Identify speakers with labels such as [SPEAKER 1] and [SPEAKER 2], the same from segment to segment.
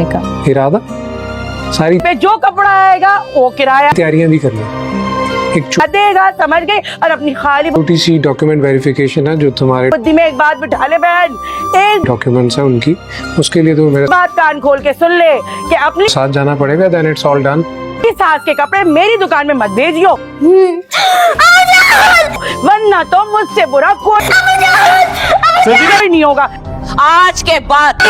[SPEAKER 1] का
[SPEAKER 2] इरादा सारी
[SPEAKER 1] पे जो कपड़ा आएगा वो किराया
[SPEAKER 2] तैयारियां भी कर लो। एक
[SPEAKER 1] देगा, समझ गई। और अपनी खाली
[SPEAKER 2] छोटी सी डॉक्यूमेंट वेरिफिकेशन है जो तुम्हारे
[SPEAKER 1] बुद्धि में एक बात बिठा ले बहन, एक
[SPEAKER 2] डॉक्यूमेंट्स है उनकी, उसके लिए तो मेरे
[SPEAKER 1] बात कान खोल के सुन ले कि अपनी
[SPEAKER 2] साथ जाना पड़ेगा। Then it's all done.
[SPEAKER 1] सास के कपड़े मेरी दुकान में मत भेजियो, वरना तो मुझसे बुरा कोई नहीं होगा।
[SPEAKER 3] आज के बाद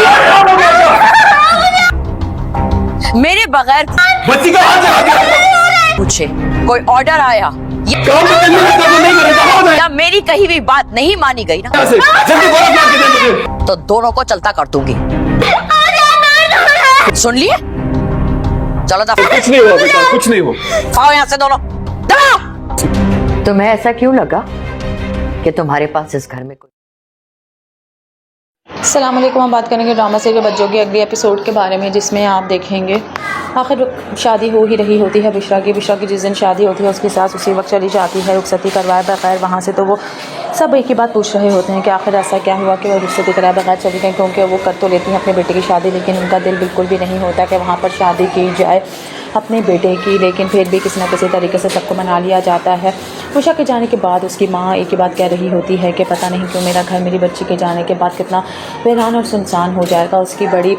[SPEAKER 3] मेरे बगैर
[SPEAKER 4] बच्ची का हाथ लगा दिया।
[SPEAKER 3] पूछे कोई ऑर्डर आया
[SPEAKER 4] काम तो करने में नहीं करेगा।
[SPEAKER 3] या मेरी कही हुई बात नहीं मानी गई ना,
[SPEAKER 4] जल्दी बोलो क्या कहते हैं मुझे।
[SPEAKER 3] तो दोनों को चलता कर दूंगी। सुन लिए? चलो दफा
[SPEAKER 4] कुछ नहीं हुआ बेटा, कुछ नहीं हुआ।
[SPEAKER 3] आओ यहाँ से दोनों। दफा।
[SPEAKER 5] तुम्हें ऐसा क्यों लगा कि तुम्हारे पास इस घर में कोई
[SPEAKER 6] अस्सलाम वालेकुम। हम बात करेंगे ड्रामा सीरियल बच्चों के अगले एपिसोड के बारे में, जिसमें आप देखेंगे आखिर शादी हो ही रही होती है बिश्रा की जिस दिन शादी होती है उसकी सास उसी वक्त चली जाती है रुखसती करवाए बगैर वहाँ से। तो वो सब एक ही बात पूछ रहे होते हैं कि आखिर ऐसा क्या हुआ कि वो रुखसती कराए बगैर चली गई, क्योंकि वो कर तो लेती हैं अपने बेटे की शादी, लेकिन उनका दिल बिल्कुल भी नहीं होता कि वहाँ पर शादी की जाए अपने बेटे की। लेकिन फिर भी किसी न किसी तरीके से सबको मना लिया जाता है। उषा के जाने के बाद उसकी माँ एक ही बात कह रही होती है कि पता नहीं क्यों मेरा घर मेरी बच्ची के जाने के बाद कितना वीरान और सुनसान हो जाएगा। उसकी बड़ी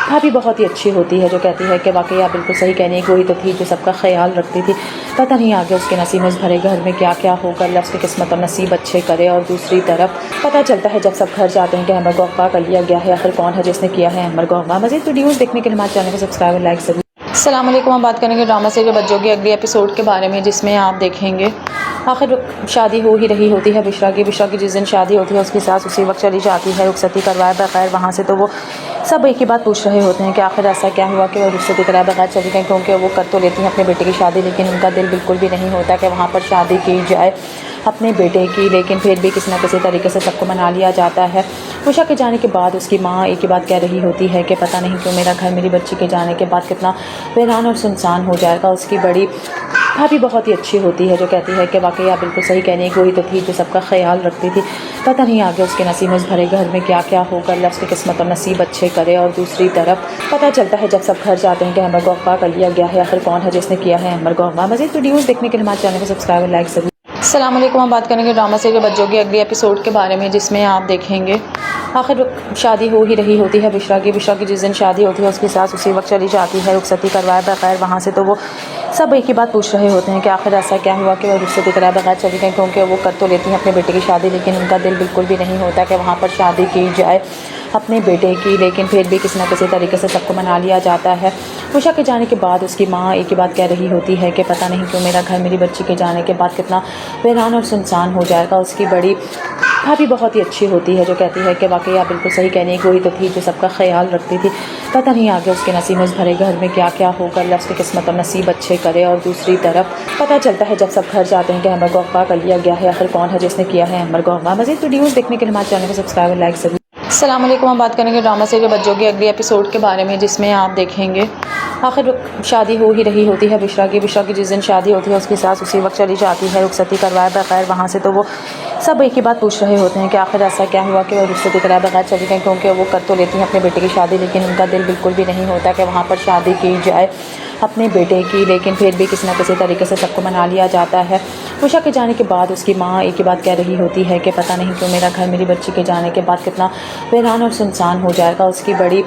[SPEAKER 6] भाभी बहुत ही अच्छी होती है जो कहती है कि वाकई आप बिल्कुल सही कहने की, वही तो थी जो सबका ख्याल रखती थी। पता नहीं आगे उसके नसीब में उस भरे घर में क्या क्या होगा, अल्लाह उसकी किस्मत और नसीब अच्छे करे। और दूसरी तरफ पता चलता है जब सब घर जाते हैं कि अमर को अगवा कर लिया गया है। आखिर कौन है जिसने किया है अमर को अगवा। मज़ीद वीडियोज़ देखने के लिए हमारे चैनल को सब्सक्राइब और लाइक जरूर। अस्सलाम वालेकुम। हम बात करेंगे ड्रामा सीरियल बच्चों के अगले एपिसोड के बारे में, जिसमें आप देखेंगे आखिर शादी हो ही रही होती है बिश्रा की जिस दिन शादी होती है उसकी सास उसी वक्त चली जाती है रुखसती करवाए बगैर वहाँ से। तो वो सब एक ही बात पूछ रहे होते हैं कि आखिर ऐसा क्या हुआ कि वो रुखसती कराए बगैर चली गई, क्योंकि वो कर तो लेती हैं अपने बेटे की शादी, लेकिन उनका दिल बिल्कुल भी नहीं होता कि वहाँ पर शादी की जाए अपने बेटे की। लेकिन फिर भी किसी न किसी तरीके से सबको मना लिया जाता है। उषा के जाने के बाद उसकी माँ एक ही बात कह रही होती है कि पता नहीं क्यों मेरा घर मेरी बच्ची के जाने के बाद कितना वीरान और सुनसान हो जाएगा। उसकी बड़ी भाभी बहुत ही अच्छी होती है जो कहती है कि वाकई आप बिल्कुल सही कहने की, वही तो थी जो सबका ख्याल रखती थी। पता नहीं आगे उसके नसीब में उस भरे घर में क्या क्या होगा, अल्लाह उसकी किस्मत और नसीब अच्छे करे। और दूसरी तरफ पता चलता है जब सब घर जाते हैं कि अमर को अगवा कर लिया गया है। आखिर कौन है जिसने किया है अमर को अगवा। मज़ीद वीडियोज़ देखने के लिए हमारे चैनल को सब्सक्राइब और लाइक जरूर। अस्सलाम वालेकुम। हम बात करेंगे ड्रामा सीरियल बच्चों के अगले एपिसोड के बारे में, जिसमें आप देखेंगे आखिर शादी हो ही रही होती है बिश्रा की जिस दिन शादी होती है उसकी सास उसी वक्त चली जाती है रुखसती करवाए बगैर वहाँ से। तो वो सब एक ही बात पूछ रहे होते हैं कि आखिर ऐसा क्या हुआ कि वो रुखसती कराए बगैर चली गई, क्योंकि वो कर तो लेती हैं अपने बेटे की शादी, लेकिन उनका दिल बिल्कुल भी नहीं होता कि वहाँ पर शादी की जाए अपने बेटे की। लेकिन फिर भी किसी न किसी तरीके से सबको मना लिया जाता है। उषा के जाने के बाद उसकी माँ एक ही बात कह रही होती है कि पता नहीं क्यों मेरा घर मेरी बच्ची के जाने के बाद कितना वीरान और सुनसान हो जाएगा। उसकी बड़ी भाभी बहुत ही अच्छी होती है जो कहती है कि वाकई आप बिल्कुल सही कहने की, वही तो थी जो सबका ख्याल रखती थी। पता नहीं आगे उसके नसीब में उस भरे घर में क्या क्या होगा, अल्लाह उसकी किस्मत और नसीब अच्छे करे। और दूसरी तरफ पता चलता है जब सब घर जाते हैं कि अमर को अगवा कर लिया गया है। आखिर कौन है जिसने किया है अमर को अगवा। मज़ीद वीडियोज़ देखने के लिए हमारे चैनल को सब्सक्राइब और लाइक जरूर। अस्सलाम वालेकुम। हम बात करेंगे ड्रामा सीरियल बच्चों के अगले एपिसोड के बारे में, जिसमें आप देखेंगे आखिर शादी हो ही रही होती है बिश्रा की जिस दिन शादी होती है उसकी सास उसी वक्त चली जाती है रुखसती करवाए बगैर वहाँ से। तो वो सब एक ही बात पूछ रहे होते हैं कि आखिर ऐसा क्या हुआ कि वो रुखसती कराए बगैर चली गई, क्योंकि वो कर तो लेती हैं अपने बेटे की शादी, लेकिन उनका दिल बिल्कुल भी नहीं होता कि वहाँ पर शादी की जाए अपने बेटे की। लेकिन फिर भी किसी न किसी तरीके से सबको मना लिया जाता है। उषा के जाने के बाद उसकी माँ एक ही बात कह रही होती है कि पता नहीं क्यों मेरा घर मेरी बच्ची के जाने के बाद कितना वीरान और सुनसान हो जाएगा। उसकी बड़ी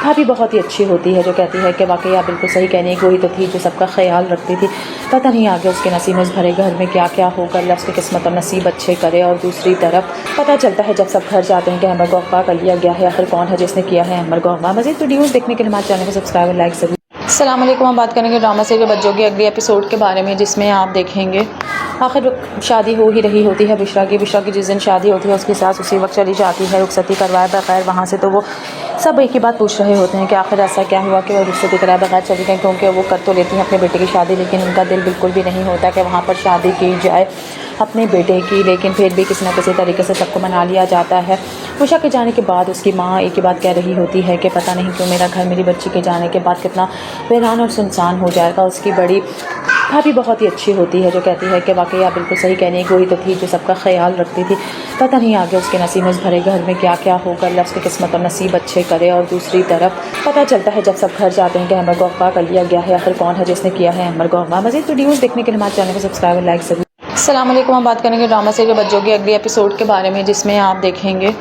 [SPEAKER 6] भाभी बहुत ही अच्छी होती है जो कहती है कि वाकई आप बिल्कुल सही कहने की, वही तो थी जो सबका ख्याल रखती थी। पता नहीं आगे उसके नसीब में उस भरे घर में क्या क्या होगा, अल्लाह उसकी किस्मत और नसीब अच्छे करे। और दूसरी तरफ पता चलता है जब सब घर जाते हैं कि अमर को अगवा कर लिया गया है। आखिर कौन है जिसने किया है अमर को अगवा। मज़ीद वीडियोज़ देखने के लिए हमारे चैनल को सब्सक्राइब और लाइक जरूर। अस्सलाम वालेकुम। हम बात करेंगे ड्रामा सीरियल बच्चों के अगले एपिसोड के बारे में, जिसमें आप देखेंगे आखिर शादी हो ही रही होती है बिश्रा की जिस दिन शादी होती है उसकी सास उसी वक्त चली जाती है रुखसती करवाए बगैर वहाँ से। तो वो सब एक ही बात पूछ रहे होते हैं कि आखिर ऐसा क्या हुआ कि वो रुखसती कराए बगैर चली गई, क्योंकि वो कर तो लेती हैं अपने बेटे की शादी, लेकिन उनका दिल बिल्कुल भी नहीं होता कि वहाँ पर शादी की जाए अपने बेटे की। लेकिन फिर भी किसी न किसी तरीके से सबको मना लिया जाता है। उषा के जाने के बाद उसकी माँ एक ही बात कह रही होती है कि पता नहीं क्यों मेरा घर मेरी बच्ची के जाने के बाद कितना वीरान और सुनसान हो जाएगा। उसकी बड़ी भाभी बहुत ही अच्छी होती है जो कहती है कि वाकई आप बिल्कुल सही कहने वही तो थी जो सबका ख्याल रखती थी। पता नहीं आगे उसके नसीब में उस भरे घर में क्या क्या होगा, अल्लाह उसकी किस्मत और नसीब अच्छे करे। और दूसरी तरफ पता चलता है जब सब घर जाते हैं कि अमर को अगवा कर लिया गया है, आखिर कौन है जिसने किया है अमर को अगवा। मज़ीद वीडियोज़ देखने के लिए हमारे चैनल को सब्सक्राइब और लाइक जरूर। अस्सलाम वालेकुम। हम बात करेंगे ड्रामा सीरियल बच्चों के अगले एपिसोड के बारे में, जिसमें आप देखेंगे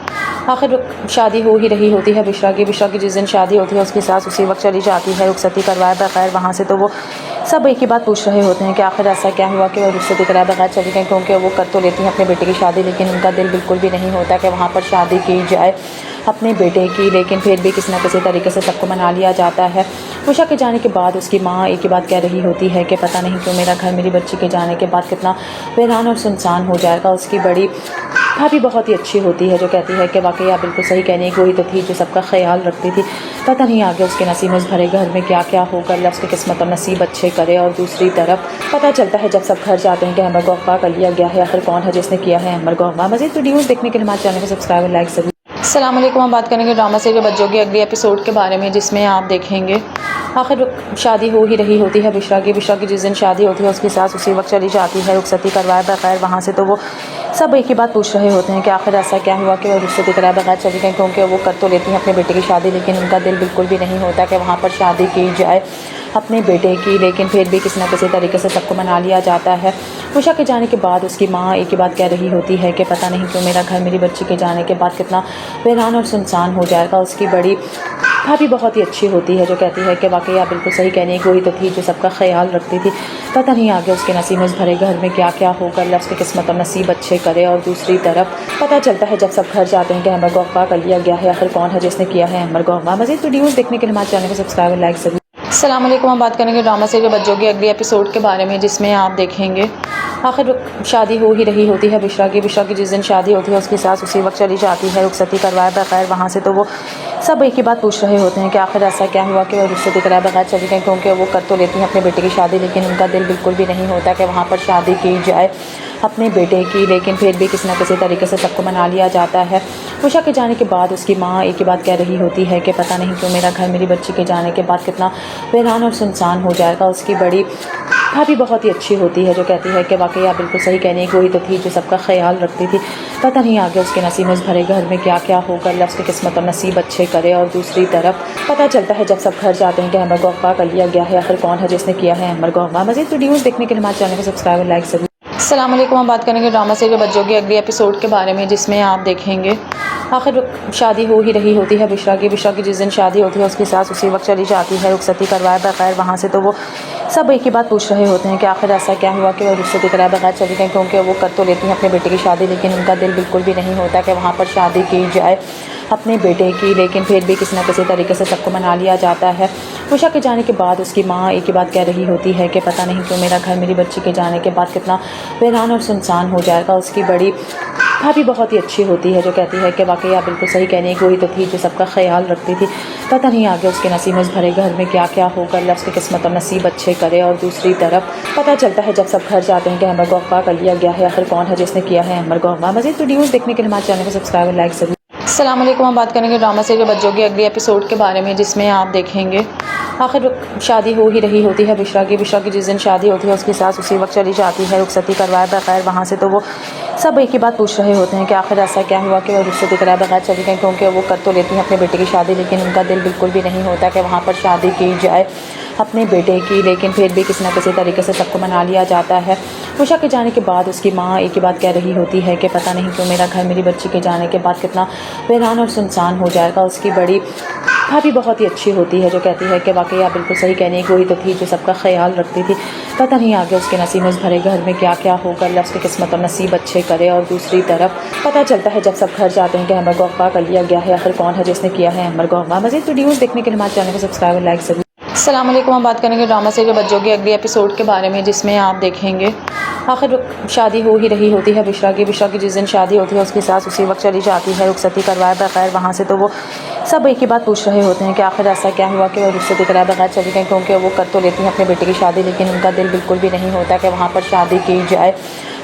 [SPEAKER 6] आखिर शादी हो ही रही होती है बिश्रा की जिस दिन शादी होती है उसकी सास उसी वक्त चली जाती है रुखसती करवाए बगैर वहाँ से। तो वो सब एक ही बात पूछ रहे होते हैं कि आखिर ऐसा क्या हुआ कि वो रुखसती कराए बगैर चली गई, क्योंकि वो कर तो लेती हैं अपने बेटे की शादी, लेकिन उनका दिल बिल्कुल भी नहीं होता कि वहाँ पर शादी की जाए अपने बेटे की। लेकिन फिर भी किसी न किसी तरीके से सबको मना लिया जाता है। उषा के जाने के बाद उसकी माँ एक ही बात कह रही होती है कि पता नहीं क्यों मेरा घर मेरी बच्ची के जाने के बाद कितना वीरान और सुनसान हो जाएगा। उसकी बड़ी भाभी बहुत ही अच्छी होती है जो कहती है कि वाकई आप बिल्कुल सही कहने वही तो थी जो सबका ख्याल रखती थी। पता नहीं आगे उसके नसीब में उस भरे घर में क्या क्या होगा, अल्लाह उसकी किस्मत और नसीब अच्छे करे। और दूसरी तरफ पता चलता है जब सब घर जाते हैं कि अमर को अगवा कर लिया गया है, आखिर कौन है जिसने किया है अमर को अगवा। मज़ीद वीडियोज़ देखने के लिए हमारे चैनल को सब्सक्राइब और लाइक जरूर। अस्सलाम वालेकुम। हम बात करेंगे ड्रामा सीरियल बच्चों के अगले एपिसोड के बारे में, जिसमें आप देखेंगे आखिर शादी हो ही रही होती है बिश्रा की जिस दिन शादी होती है उसकी सास उसी वक्त चली जाती है रुखसती करवाए बगैर वहाँ से। तो वो सब एक ही बात पूछ रहे होते हैं कि आखिर ऐसा क्या हुआ कि वो रुखसती कराए बगैर चली गई, क्योंकि वो कर तो लेती हैं अपने बेटे की शादी, लेकिन उनका दिल बिल्कुल भी नहीं होता कि वहाँ पर शादी की जाए अपने बेटे की। लेकिन फिर भी किसी न किसी तरीके से सबको मना लिया जाता है। उषा के जाने के बाद उसकी माँ एक ही बात कह रही होती है कि पता नहीं क्यों मेरा घर मेरी बच्ची के जाने के बाद कितना वीरान और सुनसान हो जाएगा। उसकी बड़ी भाभी बहुत ही अच्छी होती है जो कहती है कि वाकई आप बिल्कुल सही कहने वही तो थी जो सबका ख्याल रखती थी। पता नहीं आगे उसके नसीब में उस भरे घर में क्या क्या होगा, अल्लाह उसकी किस्मत और नसीब अच्छे करे। और दूसरी तरफ पता चलता है जब सब घर जाते हैं कि अमर को अगवा कर लिया गया है, आखिर कौन है जिसने किया है अमर को अगवा। मज़ीद वीडियोज़ देखने के लिए हमारे चैनल को सब्सक्राइब और लाइक जरूर। अस्सलाम वालेकुम। हम बात करेंगे ड्रामा सीरियल बच्चों के अगले एपिसोड के बारे में, जिसमें आप देखेंगे आखिर शादी हो ही रही होती है बिश्रा की जिस दिन शादी होती है उसकी सास उसी वक्त चली जाती है रुखसती करवाए बगैर वहाँ से। तो वो सब एक ही बात पूछ रहे होते हैं कि आखिर ऐसा क्या हुआ कि वो रुखसती कराए बगैर चली गई, क्योंकि वो कर तो लेती हैं अपने बेटे की शादी, लेकिन उनका दिल बिल्कुल भी नहीं होता कि वहाँ पर शादी की जाए अपने बेटे की। लेकिन फिर भी किसी न किसी तरीके से सबको मना लिया जाता है। उषा के जाने के बाद उसकी माँ एक ही बात कह रही होती है कि पता नहीं क्यों मेरा घर मेरी बच्ची के जाने के बाद कितना वीरान और सुनसान हो जाएगा। उसकी बड़ी भाभी बहुत ही अच्छी होती है जो कहती है कि वाकई आप बिल्कुल सही कहने वही तो थी जो सबका ख्याल रखती थी। पता नहीं आगे उसके नसीब में उस भरे घर में क्या क्या होगा, अल्लाह उसकी किस्मत और नसीब अच्छे करे। और दूसरी तरफ पता चलता है जब सब घर जाते हैं कि अमर को अगवा कर लिया गया है, आखिर कौन है जिसने किया है अमर को अगवा। मज़ीद वीडियोज़ देखने के लिए हमारे चैनल को सब्सक्राइब और लाइक जरूर। अस्सलाम वालेकुम। हम बात करेंगे ड्रामा सीरियल बच्चों के अगले एपिसोड के बारे में, जिसमें आप देखेंगे आखिर शादी हो ही रही होती है बिश्रा की जिस दिन शादी होती है उसकी सास उसी वक्त चली जाती है रुखसती करवाए बगैर वहाँ से। तो वो सब एक ही बात पूछ रहे होते हैं कि आखिर ऐसा क्या हुआ कि वो रुखसती कराए बगैर चली गई, क्योंकि वो कर तो लेती हैं अपने बेटे की शादी, लेकिन उनका दिल बिल्कुल भी नहीं होता कि वहाँ पर शादी की जाए अपने बेटे की। लेकिन फिर भी किसी न किसी तरीके से सबको मना लिया जाता है। उषा के जाने के बाद उसकी माँ एक ही बात कह रही होती है कि पता नहीं क्यों मेरा घर मेरी बच्ची के जाने के बाद कितना वीरान और सुनसान हो जाएगा। उसकी बड़ी भाभी बहुत ही अच्छी होती है जो कहती है कि वाकई आप बिल्कुल सही कहने वही तो थी जो सबका ख्याल रखती थी। पता नहीं आगे उसके नसीब में उस भरे घर में क्या क्या होगा, अल्लाह उसकी किस्मत और नसीब अच्छे करे। और दूसरी तरफ पता चलता है जब सब घर जाते हैं कि अमर को अगवा कर लिया गया है, आखिर कौन है जिसने किया है अमर को अगवा। मज़ीद वीडियोज़ देखने के लिए हमारे चैनल को सब्सक्राइब और लाइक जरूर। अस्सलाम वालेकुम। हम बात करेंगे ड्रामा सीरियल बच्चों के अगले एपिसोड के बारे में, जिसमें आप देखेंगे आखिर शादी हो ही रही होती है बिश्रा की जिस दिन शादी होती है उसकी सास उसी वक्त चली जाती है रुखसती करवाए बगैर वहाँ से। तो वो सब एक ही बात पूछ रहे होते हैं कि आखिर ऐसा क्या हुआ कि वो रुखसती कराए बगैर चली गई, क्योंकि वो कर तो लेती हैं अपने बेटे की शादी, लेकिन उनका दिल बिल्कुल भी नहीं होता कि वहाँ पर शादी की जाए अपने बेटे की। लेकिन फिर भी किसी न किसी तरीके से सबको मना लिया जाता है। उषा के जाने के बाद उसकी माँ एक ही बात कह रही होती है कि पता नहीं क्यों मेरा घर मेरी बच्ची के जाने के बाद कितना वीरान और सुनसान हो जाएगा। उसकी बड़ी भाभी बहुत ही अच्छी होती है जो कहती है कि वाकई आप बिल्कुल सही कहने वही तो थी जो सबका ख्याल रखती थी। पता नहीं आगे उसके नसीब में उस भरे घर में क्या क्या होगा, अल्लाह उसकी किस्मत और नसीब अच्छे करे। और दूसरी तरफ पता चलता है जब सब घर जाते हैं कि अमर को अगवा कर लिया गया है, आखिर कौन है जिसने किया है अमर को अगवा। मज़ीद वीडियोज़ देखने के लिए हमारे चैनल को सब्सक्राइब और लाइक जरूर। अस्सलाम वालेकुम। हम बात करेंगे ड्रामा सीरियल बच्चों के अगले एपिसोड के बारे में, जिसमें आप देखेंगे आखिर शादी हो ही रही होती है बिश्रा की जिस दिन शादी होती है उसकी सास उसी वक्त चली जाती है रुखसती करवाए बगैर वहाँ से। तो वो सब एक ही बात पूछ रहे होते हैं कि आखिर ऐसा क्या हुआ कि वो रुखसती कराए बगैर चली गई, क्योंकि वो कर तो लेती हैं अपने बेटे की शादी, लेकिन उनका दिल बिल्कुल भी नहीं होता कि वहाँ पर शादी की जाए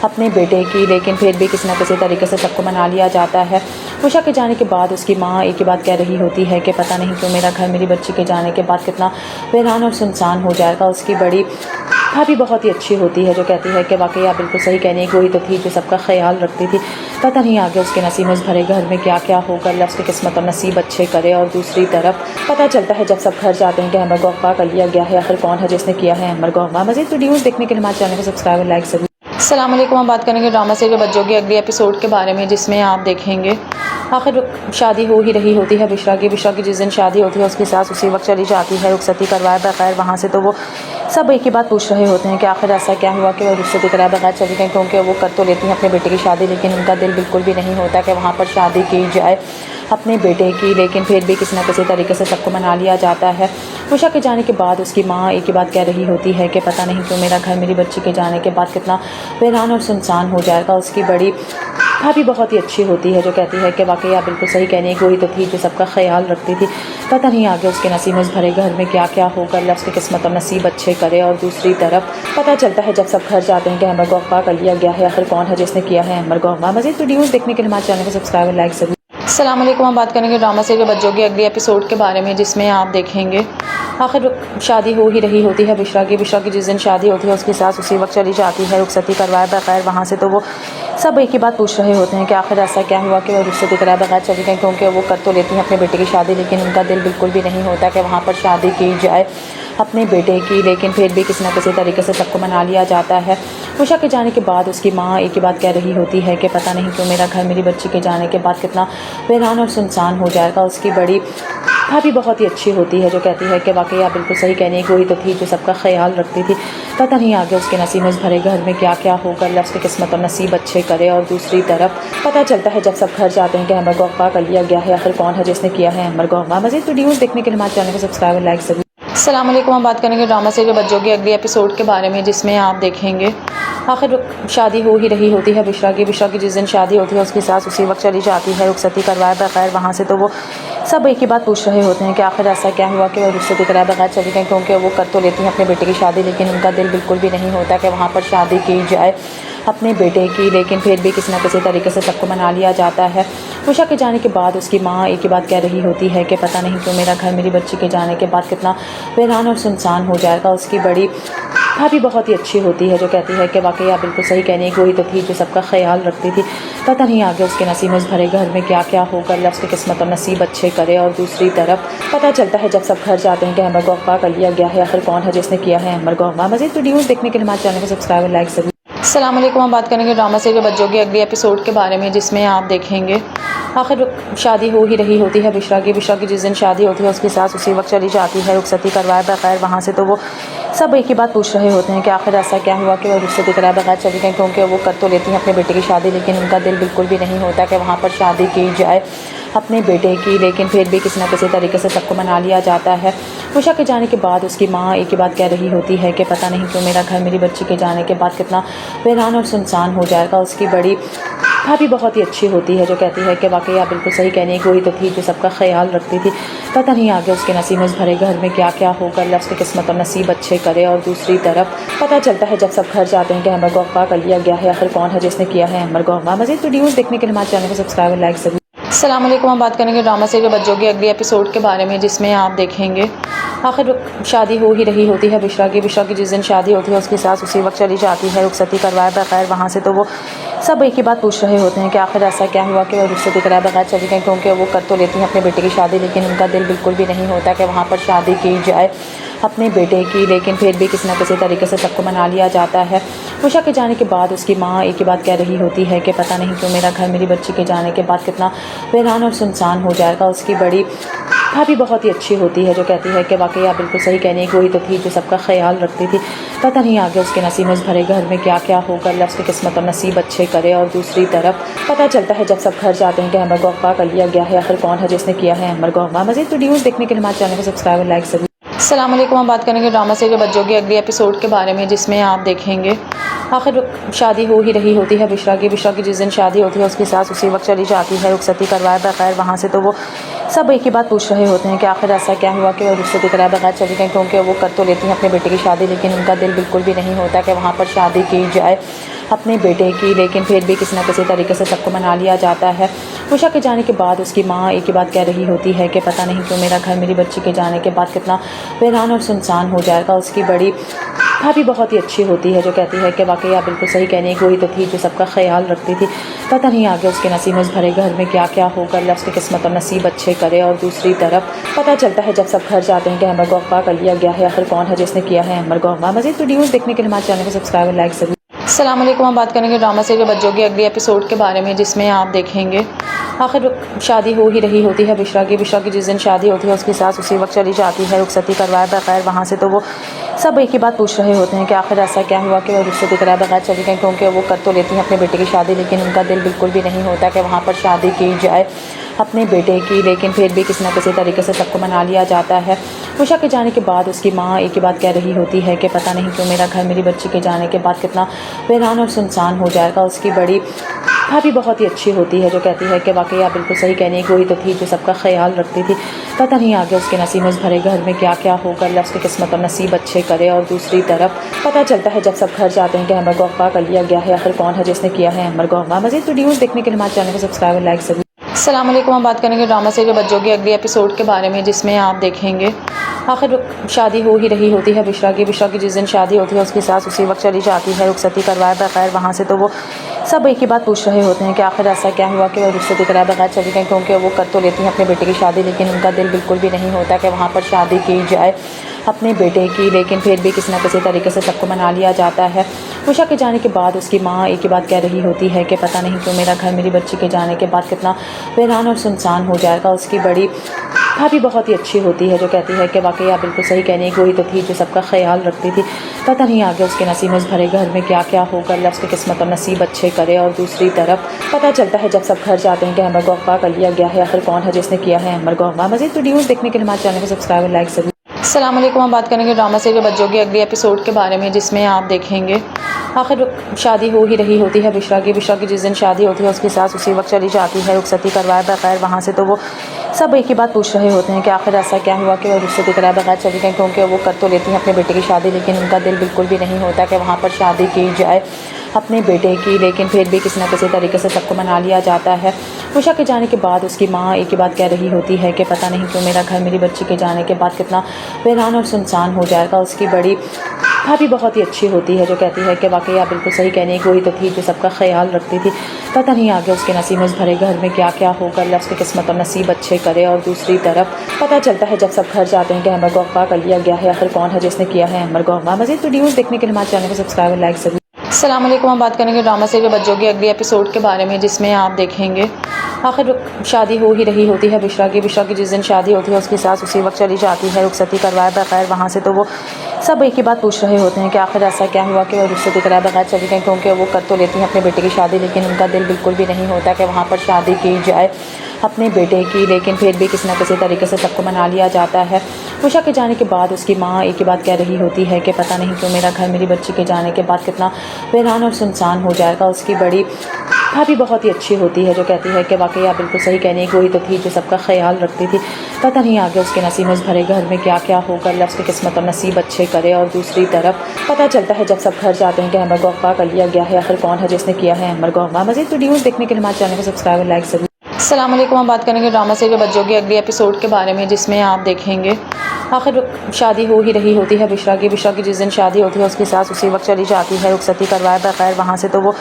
[SPEAKER 6] अपने बेटे की, लेकिन फिर भी किसी न किसी तरीके से सबको मना लिया जाता है। उषा के जाने के बाद उसकी माँ एक ही बात कह रही होती है कि पता नहीं क्यों मेरा घर मेरी बच्ची के जाने के बाद कितना वीरान और सुनसान हो जाएगा। उसकी बड़ी भाभी बहुत ही अच्छी होती है जो कहती है कि वाकई आप बिल्कुल सही कहने की, वही तो थी जो सबका ख्याल रखती थी। पता नहीं आगे उसके नसीब में उस भरे घर में क्या क्या होगा, अल्लाह उसकी किस्मत और नसीब अच्छे करे। और दूसरी तरफ पता चलता है जब सब घर जाते हैं कि अमर को अगवा कर लिया गया है। आखिर कौन है जिसने किया है अमर को अगवा। मज़ीद वीडियोज़ देखने के लिए हमारे चैनल को सब्सक्राइब और लाइक जरूर। अस्सलाम वालेकुम। हम बात करेंगे ड्रामा सीरियल बच्चों के अगले एपिसोड के बारे में, जिसमें आप देखेंगे आखिर शादी हो ही रही होती है बिश्रा की जिस दिन शादी होती है उसकी सास उसी वक्त चली जाती है रुखसती करवाए बगैर वहाँ से। तो वो सब एक ही बात पूछ रहे होते हैं कि आखिर ऐसा क्या हुआ कि वो रुखसती कराए बगैर चली गई, क्योंकि वो कर तो लेती हैं अपने बेटे की शादी, लेकिन उनका दिल बिल्कुल भी नहीं होता कि वहाँ पर शादी की जाए अपने बेटे की, लेकिन फिर भी किसी न किसी तरीके से सबको मना लिया जाता है। उषा के जाने के बाद उसकी माँ एक ही बात कह रही होती है कि पता नहीं क्यों मेरा घर मेरी बच्ची के जाने के बाद कितना वीरान और सुनसान हो जाएगा। उसकी बड़ी भाभी बहुत ही अच्छी होती है जो कहती है कि वाकई आप बिल्कुल सही कहने की, वही तो थी जो सबका ख्याल रखती थी। पता नहीं आगे उसके नसीब में उस भरे घर में क्या क्या होगा, अल्लाह उसकी किस्मत और नसीब अच्छे करे। और दूसरी तरफ पता चलता है जब सब घर जाते हैं कि अमर को अगवा कर लिया गया है। आखिर कौन है जिसने किया है अमर को अगवा। मज़ीद वीडियोज़ देखने के लिए हमारे चैनल को सब्सक्राइब और लाइक जरूर। अस्सलाम वालेकुम। हम बात करेंगे ड्रामा सीरियल बच्चों के अगले एपिसोड के बारे में, जिसमें आप देखेंगे आखिर शादी हो ही रही होती है बिश्रा की जिस दिन शादी होती है उसकी सास उसी वक्त चली जाती है रुखसती करवाए बगैर वहाँ से। तो वो सब एक ही बात पूछ रहे होते हैं कि आखिर ऐसा क्या हुआ कि वो रुखसती कराए बगैर चली गई, क्योंकि वो कर तो लेती हैं अपने बेटे की शादी, लेकिन उनका दिल बिल्कुल भी नहीं होता कि वहाँ पर शादी की जाए अपने बेटे की, लेकिन फिर भी किसी न किसी तरीके से सबको मना लिया जाता है। उषा के जाने के बाद उसकी माँ एक ही बात कह रही होती है कि पता नहीं क्यों मेरा घर मेरी बच्ची के जाने के बाद कितना वीरान और सुनसान हो जाएगा। उसकी बड़ी भाभी बहुत ही अच्छी होती है जो कहती है कि वाकई आप बिल्कुल सही कहने की, वही तो थी जो सबका ख्याल रखती थी। पता नहीं आगे उसके नसीब में उस भरे घर में क्या क्या होगा, अल्लाह उसकी किस्मत और नसीब अच्छे करे। और दूसरी तरफ पता चलता है जब सब घर जाते हैं कि अमर को अगवा कर लिया गया है। आखिर कौन है जिसने किया है अमर को अगवा। मज़ीद वीडियोज़ देखने के लिए हमारे चैनल को सब्सक्राइब और लाइक जरूर। अस्सलाम वालेकुम। हम बात करेंगे ड्रामा सीरियल बच्चों के अगले एपिसोड के बारे में, जिसमें आप देखेंगे आखिर शादी हो ही रही होती है बिश्रा की जिस दिन शादी होती है उसकी सास उसी वक्त चली जाती है रुखसती करवाए बगैर वहाँ से। तो वो सब एक ही बात पूछ रहे होते हैं कि आखिर ऐसा क्या हुआ कि वो रुखसती कराए बगैर चली गई, क्योंकि वो कर तो लेती हैं अपने बेटे की शादी, लेकिन उनका दिल बिल्कुल भी नहीं होता कि वहाँ पर शादी की जाए अपने बेटे की, लेकिन फिर भी किसी न किसी तरीके से सबको मना लिया जाता है। उषा के जाने के बाद उसकी माँ एक ही बात कह रही होती है कि पता नहीं क्यों मेरा घर मेरी बच्ची के जाने के बाद कितना वीरान और सुनसान हो जाएगा। उसकी बड़ी भाभी बहुत ही अच्छी होती है जो कहती है कि वाकई आप बिल्कुल सही कहने की, वही तो थी जो सबका ख्याल रखती थी। पता नहीं आगे उसके नसीब में उस भरे घर में क्या क्या होगा, अल्लाह उसकी किस्मत और नसीब अच्छे करे। और दूसरी तरफ पता चलता है जब सब घर जाते हैं कि अमर को अगवा कर लिया गया है। आखिर कौन है जिसने किया है अमर को अगवा। मज़ीद वीडियोज़ देखने के लिए हमारे चैनल को सब्सक्राइब और लाइक जरूर। अस्सलाम वालेकुम। हम बात करेंगे ड्रामा सीरियल बच्चों के अगले एपिसोड के बारे में, जिसमें आप देखेंगे आखिर शादी हो ही रही होती है बिश्रा की जिस दिन शादी होती है उसकी सास उसी वक्त चली जाती है रुखसती करवाए बगैर वहाँ से। तो वो सब एक ही बात पूछ रहे होते हैं कि आखिर ऐसा क्या हुआ कि वो रुखसती कराए बगैर चली गई, क्योंकि वो कर तो लेती हैं अपने बेटे की शादी, लेकिन उनका दिल बिल्कुल भी नहीं होता कि वहाँ पर शादी की जाए अपने बेटे की, लेकिन फिर भी किसी न किसी तरीके से सबको मना लिया जाता है। उषा के जाने के बाद उसकी माँ एक ही बात कह रही होती है कि पता नहीं क्यों मेरा घर मेरी बच्ची के जाने के बाद कितना वीरान और सुनसान हो जाएगा। उसकी बड़ी भाभी बहुत ही अच्छी होती है जो कहती है कि वाकई आप बिल्कुल सही कहने की, वही तो थी जो सबका ख्याल रखती थी। पता नहीं आगे उसके नसीब में उस भरे घर में क्या क्या होगा, अल्लाह उसकी किस्मत और नसीब अच्छे करे। और दूसरी तरफ पता चलता है जब सब घर जाते हैं कि अमर को अगवा कर लिया गया है। आखिर कौन है जिसने किया है अमर को अगवा। मज़ीद वीडियोज़ देखने के लिए हमारे चैनल को सब्सक्राइब और लाइक जरूर। अस्सलाम वालेकुम। हम बात करेंगे ड्रामा सीरियल बच्चों के अगले एपिसोड के बारे में, जिसमें आप देखेंगे आखिर शादी हो ही रही होती है बिश्रा की जिस दिन शादी होती है उसकी सास उसी वक्त चली जाती है रुखसती करवाए बगैर वहाँ से। तो वो सब एक ही बात पूछ रहे होते हैं कि आखिर ऐसा क्या हुआ कि वो रुखसती कराए बगैर चली गई, क्योंकि वो कर तो लेती हैं अपने बेटे की शादी, लेकिन उनका दिल बिल्कुल भी नहीं होता कि वहाँ पर शादी की जाए अपने बेटे की, लेकिन फिर भी किसी न किसी तरीके से सबको मना लिया जाता है। उषा के जाने के बाद उसकी माँ एक ही बात कह रही होती है कि पता नहीं क्यों मेरा घर मेरी बच्ची के जाने के बाद कितना वीरान और सुनसान हो जाएगा। उसकी बड़ी भाभी बहुत ही अच्छी होती है जो कहती है कि वाकई आप बिल्कुल सही कहने की, वही तो थी जो सबका ख्याल रखती थी। पता नहीं आगे उसके नसीब में उस भरे घर में क्या क्या होगा, अल्लाह उसकी किस्मत और नसीब अच्छे करे। और दूसरी तरफ पता चलता है जब सब घर जाते हैं कि अमर को अगवा कर लिया गया है। आखिर कौन है जिसने किया है अमर को अगवा। मज़ीद वीडियोज़ देखने के लिए हमारे चैनल को सब्सक्राइब और लाइक जरूर। अस्सलाम वालेकुम। हम बात करेंगे ड्रामा सीरियल बच्चों के अगले एपिसोड के बारे में, जिसमें आप देखेंगे आखिर शादी हो ही रही होती है बिश्रा की जिस दिन शादी होती है उसकी सास उसी वक्त चली जाती है रुखसती करवाए बगैर वहाँ से। तो वो सब एक ही बात पूछ रहे होते हैं कि आखिर ऐसा क्या हुआ कि वो रुखसती कराए बगैर चली गई, क्योंकि वो कर तो लेती हैं अपने बेटे की शादी, लेकिन उनका दिल बिल्कुल भी नहीं होता कि वहाँ पर शादी की जाए अपने बेटे की। लेकिन फिर भी किसी न किसी तरीके से सबको मना लिया जाता है। उषा के जाने के बाद उसकी माँ एक ही बात कह रही होती है कि पता नहीं क्यों मेरा घर मेरी बच्ची के जाने के बाद कितना वीरान और सुनसान हो जाएगा। उसकी बड़ी भाभी बहुत ही अच्छी होती है जो कहती है कि वाकई आप बिल्कुल सही कहने की, वही तो थी जो सबका ख्याल रखती थी। पता नहीं आगे उसके नसीब में भरे घर में क्या क्या होगा, अल्लाह उसकी किस्मत और नसीब अच्छे करे। और दूसरी तरफ पता चलता है जब सब घर जाते हैं कि अमर को अगवा कर लिया गया है। आखिर कौन है जिसने किया है अमर को अगवा। मज़ीद वीडियोज़ देखने के लिए हमारे चैनल को सब्सक्राइब और लाइक ज़रूर। अस्सलाम वालेकुम। हम बात करेंगे ड्रामा सीरियल बच्चों के अगले एपिसोड के बारे में, जिसमें आप देखेंगे आखिर शादी हो ही रही होती है बिश्रा की जिस दिन शादी होती है उसकी सास उसी वक्त चली जाती है रुखसती करवाए बगैर वहाँ से। तो वो सब एक ही बात पूछ रहे होते हैं कि आखिर ऐसा क्या हुआ कि वो रुखसती कराए बगैर चली गई, क्योंकि वो कर तो लेती हैं अपने बेटे की शादी, लेकिन उनका दिल बिल्कुल भी नहीं होता कि वहाँ पर शादी की जाए अपने बेटे की। लेकिन फिर भी किसी न किसी तरीके से सबको मना लिया जाता है। उषा के जाने के बाद उसकी माँ एक ही बात कह रही होती है कि पता नहीं क्यों मेरा घर मेरी बच्ची के जाने के बाद कितना वीरान और सुनसान हो जाएगा। उसकी बड़ी भाभी बहुत ही अच्छी होती है जो कहती है कि वाकई आप बिल्कुल सही कहने की, वही तो थी जो सबका ख्याल रखती थी। पता नहीं आगे उसके नसीब में भरे घर में क्या क्या होगा, अल्लाह उसकी किस्मत और नसीब अच्छे करे। और दूसरी तरफ पता चलता है जब सब घर जाते हैं कि अमर को अगवा कर लिया गया है। आखिर कौन है जिसने किया है अमर को अगवा। मज़ीद वीडियोज़ देखने के लिए हमारे चैनल को सब्सक्राइब और लाइक ज़रूर। अस्सलाम वालेकुम। हम बात करेंगे ड्रामा सीरियल बच्चों के अगले एपिसोड के बारे में, जिसमें आप देखेंगे आखिर शादी हो ही रही होती है बिश्रा की जिस दिन शादी होती है उसकी सास उसी वक्त चली जाती है रुखसती करवाए बगैर वहाँ से। तो वो सब एक ही बात पूछ रहे होते हैं कि आखिर ऐसा क्या हुआ कि वो रुखसती कराए बगैर चली गई, क्योंकि वो कर तो लेती हैं अपने बेटे की शादी, लेकिन उनका दिल बिल्कुल भी नहीं होता कि वहाँ पर शादी की जाए अपने बेटे की। लेकिन फिर भी किसी न किसी तरीके से सबको मना लिया जाता है। उषा के जाने के बाद उसकी माँ एक ही बात कह रही होती है कि पता नहीं क्यों मेरा घर मेरी बच्ची के जाने के बाद कितना वीरान और सुनसान हो जाएगा। उसकी बड़ी भाभी बहुत ही अच्छी होती है जो कहती है कि वाकई आप बिल्कुल सही कहने की, वही तो थी जो सबका ख्याल रखती थी। पता नहीं आगे उसके नसीब में भरे घर में क्या क्या होगा, अल्लाह उसकी किस्मत और नसीब अच्छे करे। और दूसरी तरफ पता चलता है जब सब घर जाते हैं कि अमर को अगवा कर लिया गया है। आखिर कौन है जिसने किया है अमर को अगवा। मज़ीद वीडियोज़ देखने के लिए हमारे चैनल को सब्सक्राइब और लाइक ज़रूर। अस्सलाम वालेकुम। हम बात करेंगे ड्रामा सीरियल बच्चों के अगले एपिसोड के बारे में, जिसमें आप देखेंगे आखिर शादी हो ही रही होती है बिश्रा की जिस दिन शादी होती है उसकी सास उसी वक्त चली जाती है रुखसती करवाए बगैर वहाँ से। तो वो सब एक ही बात पूछ रहे होते हैं कि आखिर ऐसा क्या हुआ कि वो रुखसती कराए बगैर चली गई, क्योंकि वो कर तो लेती हैं अपने बेटे की शादी, लेकिन उनका दिल बिल्कुल भी नहीं होता कि वहाँ पर शादी की जाए अपने बेटे की। लेकिन फिर भी किसी न किसी तरीके से सबको मना लिया जाता है। उषा के जाने के बाद उसकी माँ एक ही बात कह रही होती है कि पता नहीं क्यों मेरा घर मेरी बच्ची के जाने के बाद कितना वीरान और सुनसान हो जाएगा। उसकी बड़ी भाभी बहुत ही अच्छी होती है जो कहती है कि वाकई आप बिल्कुल सही कहने की, वही तो थी जो सबका ख्याल रखती थी। पता नहीं आगे उसके नसीब में भरे घर में क्या क्या होगा, अल्लाह उसकी किस्मत और नसीब अच्छे करे। और दूसरी तरफ पता चलता है जब सब घर जाते हैं कि अमर को अगवा कर लिया गया है। आखिर कौन है जिसने किया है अमर को अगवा। मज़ीद वीडियोज़ देखने के लिए हमारे चैनल को सब्सक्राइब और लाइक ज़रूर। अस्सलाम वालेकुम। हम बात करेंगे ड्रामा सीरियल बच्चों के अगले एपिसोड के बारे में, जिसमें आप देखेंगे आखिर शादी हो ही रही होती है बिश्रा की जिस दिन शादी होती है उसकी सास उसी वक्त चली जाती है रुखसती करवाए बगैर वहाँ से। तो वो सब एक ही बात पूछ रहे होते हैं कि आखिर ऐसा क्या हुआ कि वो रुखसती कराए बगैर चली गई, क्योंकि वो कर तो लेती हैं अपने बेटे की शादी, लेकिन उनका दिल बिल्कुल भी नहीं होता कि वहाँ पर शादी की जाए अपने बेटे की। लेकिन फिर भी किसी न किसी तरीके से सबको मना लिया जाता है। उषा के जाने के बाद उसकी माँ एक ही बात कह रही होती है कि पता नहीं क्यों मेरा घर मेरी बच्ची के जाने के बाद कितना वीरान और सुनसान हो जाएगा। उसकी बड़ी भाभी बहुत ही अच्छी होती है जो कहती है कि वाकई आप बिल्कुल सही कहने की, वही तो थी जो सबका ख्याल रखती थी। पता नहीं आगे उसके नसीब में भरे घर में क्या क्या होगा, अल्लाह उसकी किस्मत और नसीब अच्छे करे। और दूसरी तरफ पता चलता है जब सब घर जाते हैं कि अमर को अगवा कर लिया गया है। आखिर कौन है जिसने किया है अमर को अगवा। मज़ीद वीडियोज़ देखने के लिए हमारे चैनल को सब्सक्राइब और लाइक ज़रूर। अस्सलाम वालेकुम। हम बात करेंगे ड्रामा सीरियल बच्चों के अगले एपिसोड के बारे में, जिसमें आप देखेंगे आखिर शादी हो ही रही होती है बिश्रा की जिस दिन शादी होती है उसकी सास उसी वक्त चली जाती है रुखसती करवाए बगैर वहाँ से। तो वो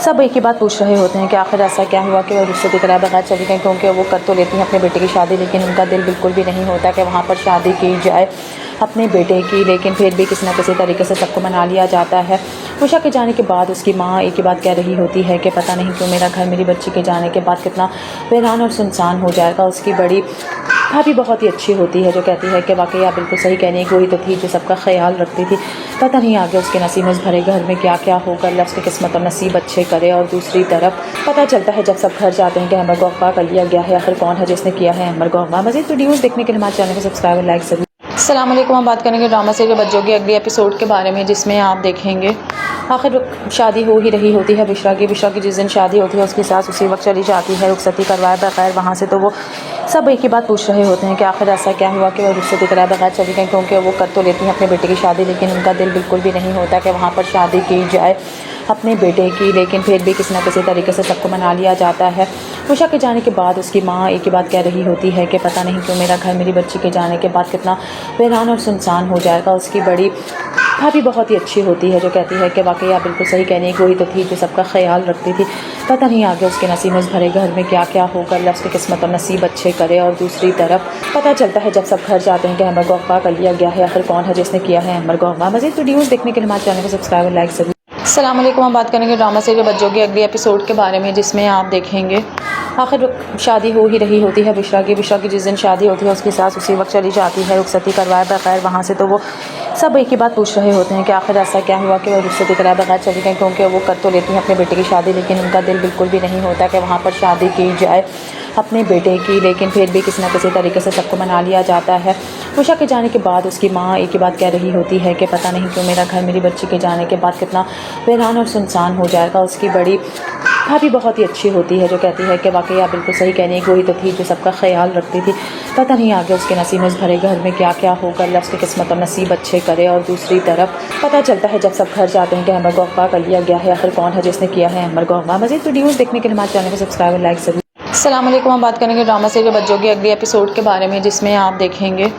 [SPEAKER 6] सब एक ही बात पूछ रहे होते हैं कि आखिर ऐसा क्या हुआ कि वो रुखसती कराए बगैर चली गई, क्योंकि वो कर तो लेती हैं अपने बेटे की शादी, लेकिन उनका दिल बिल्कुल भी नहीं होता कि वहाँ पर शादी की जाए अपने बेटे की। लेकिन फिर भी किसी न किसी तरीके से सबको मना लिया जाता है। उषा के जाने के बाद उसकी माँ एक ही बात कह रही होती है कि पता नहीं क्यों मेरा घर मेरी बच्ची के जाने के बाद कितना वीरान और सुनसान हो जाएगा। उसकी बड़ी भाभी बहुत ही अच्छी होती है जो कहती है कि वाकई आप बिल्कुल सही कहने की, वही तो थी जो सबका ख्याल रखती थी। पता नहीं आगे उसके नसीब में भरे घर में क्या क्या होगा, अल्लाह उसकी किस्मत और नसीब अच्छे करे। और दूसरी तरफ पता चलता है जब सब घर जाते हैं कि अमर को अगवा कर लिया गया है। आखिर कौन है जिसने किया है अमर को अगवा। मज़ीद वीडियोज़ देखने के लिए हमारे चैनल को सब्सक्राइब और लाइक ज़रूर। अस्सलाम वालेकुम। हम बात करेंगे ड्रामा सीरियल बच्चों के अगले एपिसोड के बारे में, जिसमें आप देखेंगे आखिर शादी हो ही रही होती है बिश्रा की जिस दिन शादी होती है उसकी सास उसी वक्त चली जाती है रुखसती करवाए बगैर वहाँ से। तो वो सब एक ही बात पूछ रहे होते हैं कि आखिर ऐसा क्या हुआ कि वो रुखसती कराए बगैर चली गई, क्योंकि वो कर तो लेती हैं अपने बेटे की शादी, लेकिन उनका दिल बिल्कुल भी नहीं होता कि वहाँ पर शादी की जाए अपने बेटे की। लेकिन फिर भी किसी न किसी तरीके से सबको मना लिया जाता है। उषा के जाने के बाद उसकी माँ एक ही बात कह रही होती है कि पता नहीं क्यों मेरा घर मेरी बच्ची के जाने के बाद कितना वीरान और सुनसान हो जाएगा। उसकी बड़ी भाभी बहुत ही अच्छी होती है जो कहती है कि वाकई आप बिल्कुल सही कहने की, वही तो थी जो सबका ख्याल रखती थी। पता नहीं आगे उसके नसीब में उस भरे घर में क्या क्या होगा, अल्लाह उसकी किस्मत और नसीब अच्छे करे। और दूसरी तरफ पता चलता है जब सब घर जाते हैं कि अमर को अगवा कर लिया गया है। आखिर कौन है जिसने किया है अमर को अगवा। मज़ीद वीडियोज़ देखने के लिए हमारे चैनल को सब्सक्राइब और लाइक ज़रूर। अस्सलाम वालेकुम। हम बात करेंगे ड्रामा सीरियल बच्चों के अगले एपिसोड के बारे में, जिसमें आप देखेंगे आखिर शादी हो ही रही होती है बिश्रा की जिस दिन शादी होती है उसकी सास उसी वक्त चली जाती है रुखसती करवाए बगैर वहाँ से। तो वो सब एक ही बात पूछ रहे होते हैं कि आखिर ऐसा क्या हुआ कि वो रुखसती कराए बगैर चली गई, क्योंकि वो कर तो लेती हैं अपने बेटे की शादी, लेकिन उनका दिल बिल्कुल भी नहीं होता कि वहाँ पर शादी की जाए अपने बेटे की। लेकिन फिर भी किसी न किसी तरीके से सबको मना लिया जाता है। उषा के जाने के बाद उसकी माँ एक ही बात कह रही होती है कि पता नहीं क्यों मेरा घर मेरी बच्ची के जाने के बाद कितना वीरान और सुनसान हो जाएगा। उसकी बड़ी भाभी बहुत ही अच्छी होती है जो कहती है कि वाकई आप बिल्कुल सही कहने की, वही तो थी जो सबका ख्याल रखती थी। पता नहीं आगे उसके नसीब में उस भरे घर में क्या क्या होगा, अल्लाह उसकी किस्मत और नसीब अच्छे करे। और दूसरी तरफ पता चलता है जब सब घर जाते हैं कि अमर को अगवा कर लिया गया है। आखिर कौन है जिसने किया है अमर को अगवा। मज़ीद वीडियोज़ देखने के लिए हमारे चैनल को सब्सक्राइब और लाइक ज़रूर। अस्सलाम वालेकुम। हम बात करेंगे ड्रामा सीरियल बच्चों के अगले एपिसोड के बारे में, जिसमें आप देखेंगे